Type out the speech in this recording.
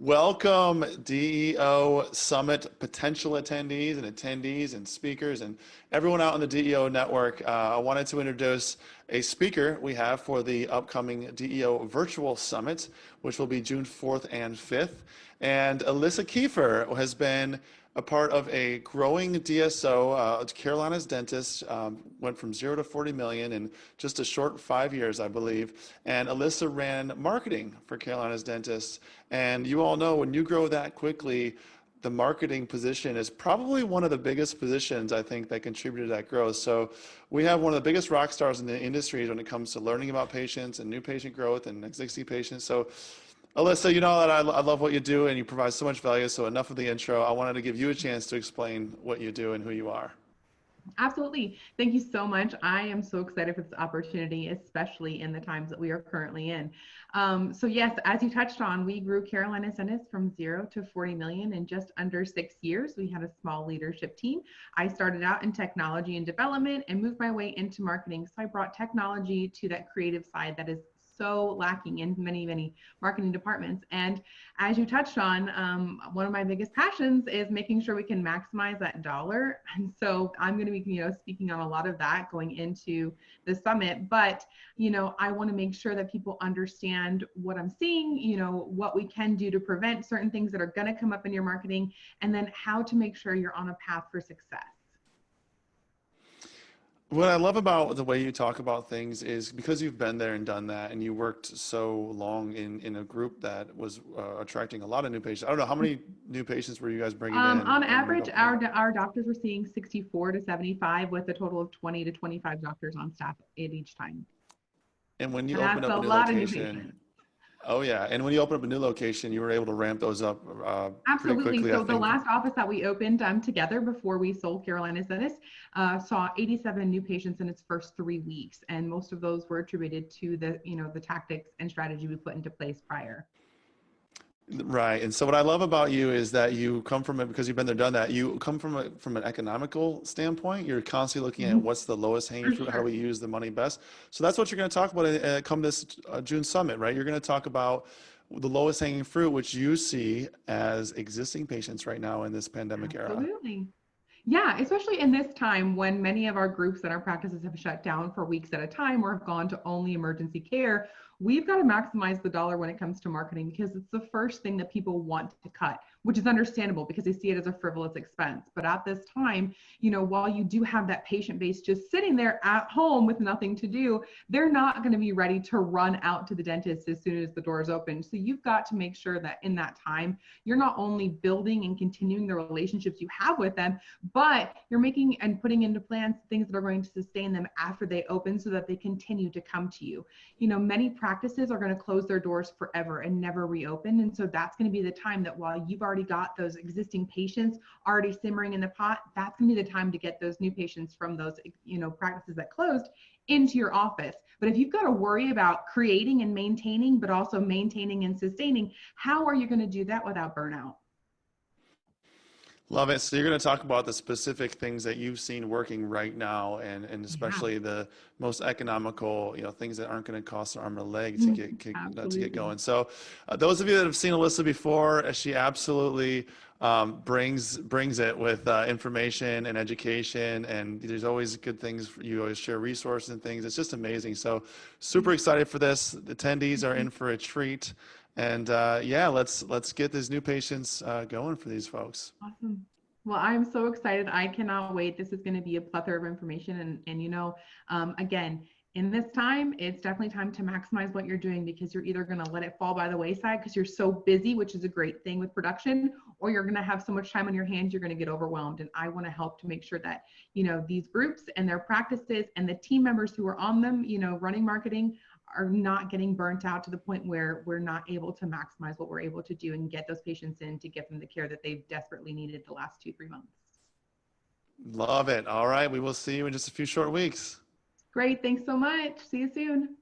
Welcome, DEO Summit potential attendees and speakers and everyone out on the DEO network. I wanted to introduce a speaker we have for the upcoming DEO Virtual Summit, which will be June 4th and 5th. And Alyssa Keefer has been a part of a growing DSO. Carolina's dentist, went from 0 to 40 million in just a short 5 years, I believe. And Alyssa ran marketing for Carolina's dentist. And you all know when you grow that quickly, the marketing position is probably one of the biggest positions, I think, that contributed to that growth. So we have one of the biggest rock stars in the industry when it comes to learning about patients and new patient growth and existing patients. So Alyssa, you know that I love what you do and you provide so much value. So enough of the intro. I wanted to give you a chance to explain what you do and who you are. Absolutely. Thank you so much. I am so excited for this opportunity, especially in the times that we are currently in. So yes, as you touched on, we grew Carolina's dentist from 0 to 40 million in just under 6 years. We had a small leadership team. I started out in technology and development and moved my way into marketing. So I brought technology to that creative side that is so lacking in many marketing departments. And as you touched on, one of my biggest passions is making sure we can maximize that dollar. And so I'm going to be, speaking on a lot of that going into the summit. But, I want to make sure that people understand what I'm seeing, what we can do to prevent certain things that are going to come up in your marketing, and then how to make sure you're on a path for success. What I love about the way you talk about things is because you've been there and done that, and you worked so long in a group that was attracting a lot of new patients. I don't know, how many new patients were you guys bringing in? On average, our doctors were seeing 64 to 75 with a total of 20 to 25 doctors on staff at each time. And when you open up a new location, oh yeah, and when you open up a new location, you were able to ramp those up Absolutely. pretty quickly. So the last office that we opened together before we sold Carolina's dentist saw 87 new patients in its first 3 weeks, and most of those were attributed to the tactics and strategy we put into place prior. Right. And so what I love about you is that you come from it, because you've been there, done that. You come from an economical standpoint. You're constantly looking at what's the lowest hanging fruit. How do we use the money best? So that's what you're going to talk about come this June summit, right? You're going to talk about the lowest hanging fruit, which you see as existing patients right now in this pandemic era. Absolutely. Yeah, especially in this time when many of our groups and our practices have shut down for weeks at a time or have gone to only emergency care. We've got to maximize the dollar when it comes to marketing, because it's the first thing that people want to cut, which is understandable because they see it as a frivolous expense. But at this time, while you do have that patient base just sitting there at home with nothing to do, they're not going to be ready to run out to the dentist as soon as the doors open. So you've got to make sure that in that time, you're not only building and continuing the relationships you have with them, but you're making and putting into plans things that are going to sustain them after they open so that they continue to come to you. Many practices are going to close their doors forever and never reopen. And so that's going to be the time that while you've already got those existing patients already simmering in the pot, that's going to be the time to get those new patients from those, practices that closed into your office. But if you've got to worry about creating and maintaining, but also maintaining and sustaining, how are you going to do that without burnout? Love it. So you're going to talk about the specific things that you've seen working right now, and especially the most economical, things that aren't going to cost an arm and a leg to get going. So those of you that have seen Alyssa before, she absolutely brings it with information and education, and there's always good things. You always share resources and things. It's just amazing. So super excited for this. The attendees are in for a treat. And let's get these new patients going for these folks. Awesome. Well, I'm so excited. I cannot wait. This is going to be a plethora of information. And again, in this time, it's definitely time to maximize what you're doing, because you're either going to let it fall by the wayside because you're so busy, which is a great thing with production, or you're going to have so much time on your hands, you're going to get overwhelmed. And I want to help to make sure that, these groups and their practices and the team members who are on them, running marketing, are not getting burnt out to the point where we're not able to maximize what we're able to do and get those patients in to get them the care that they've desperately needed the last 2-3 months. Love it. All right. We will see you in just a few short weeks. Great. Thanks so much. See you soon.